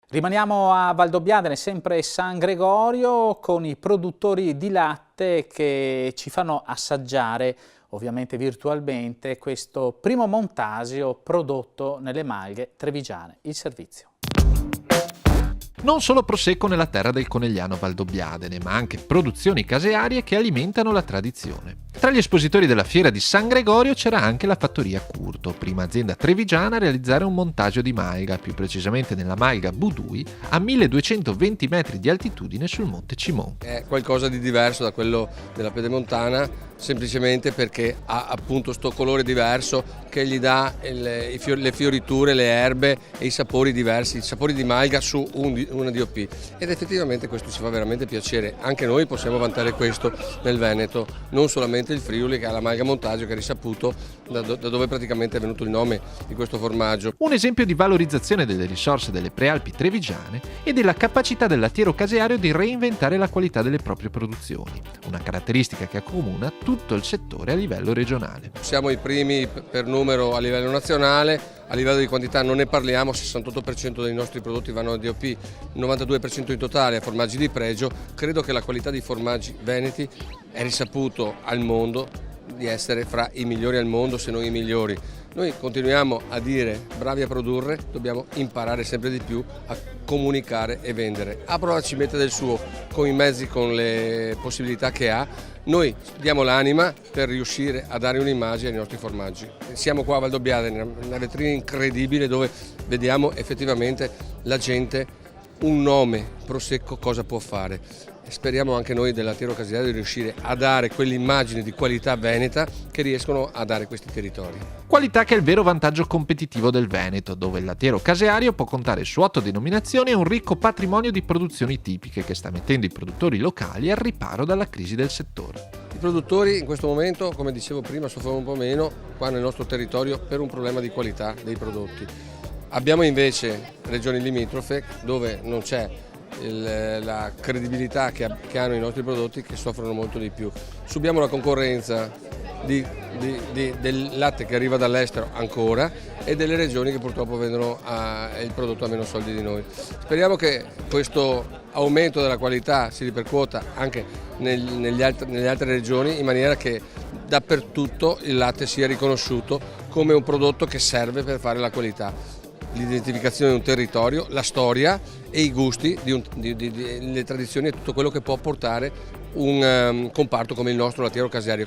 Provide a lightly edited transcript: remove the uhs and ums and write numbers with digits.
Rimaniamo a Valdobbiadene, sempre San Gregorio, con i produttori di latte che ci fanno assaggiare, ovviamente virtualmente, questo primo montasio prodotto nelle malghe trevigiane. Il servizio. Non solo prosecco nella terra del Conegliano Valdobbiadene, ma anche produzioni casearie che alimentano la tradizione. Tra gli espositori della fiera di San Gregorio c'era anche la fattoria Curto, prima azienda trevigiana a realizzare un montaggio di malga, più precisamente nella malga Budui, a 1220 metri di altitudine sul monte Cimon. È qualcosa di diverso da quello della pedemontana, semplicemente perché ha appunto sto colore diverso che gli dà le fioriture, le erbe e i sapori diversi, i sapori di malga su una DOP. Ed effettivamente questo ci fa veramente piacere. Anche noi possiamo vantare questo nel Veneto, non solamente il Friuli che ha la malga montaggio, che è risaputo da dove praticamente è venuto il nome di questo formaggio. Un esempio di valorizzazione delle risorse delle prealpi trevigiane e della capacità del lattiero caseario di reinventare la qualità delle proprie produzioni, una caratteristica che accomuna tutto il settore a livello regionale. Siamo i primi per numero a livello nazionale, a livello di quantità non ne parliamo, 68% dei nostri prodotti vanno a DOP, 92% in totale a formaggi di pregio. Credo che la qualità dei formaggi veneti è risaputo al mondo di essere fra i migliori al mondo, se non i migliori. Noi continuiamo a dire bravi a produrre, dobbiamo imparare sempre di più a comunicare e vendere. Aprova ci mette del suo con i mezzi, con le possibilità che ha. Noi diamo l'anima per riuscire a dare un'immagine ai nostri formaggi. Siamo qua a Valdobbiadene, una vetrina incredibile dove vediamo effettivamente la gente, un nome Prosecco cosa può fare. Speriamo anche noi del lattiero caseario di riuscire a dare quell'immagine di qualità veneta che riescono a dare questi territori. Qualità che è il vero vantaggio competitivo del Veneto, dove il lattiero caseario può contare su 8 denominazioni e un ricco patrimonio di produzioni tipiche che sta mettendo i produttori locali al riparo dalla crisi del settore. I produttori in questo momento, come dicevo prima, soffrono un po' meno qua nel nostro territorio per un problema di qualità dei prodotti. Abbiamo invece regioni limitrofe dove non c'è la credibilità che hanno i nostri prodotti, che soffrono molto di più. Subiamo la concorrenza del latte che arriva dall'estero ancora e delle regioni che purtroppo vendono il prodotto a meno soldi di noi. Speriamo che questo aumento della qualità si ripercuota anche nelle altre regioni, in maniera che dappertutto il latte sia riconosciuto come un prodotto che serve per fare la qualità. L'identificazione di un territorio, la storia e i gusti, le tradizioni e tutto quello che può portare un comparto come il nostro lattiero caseario.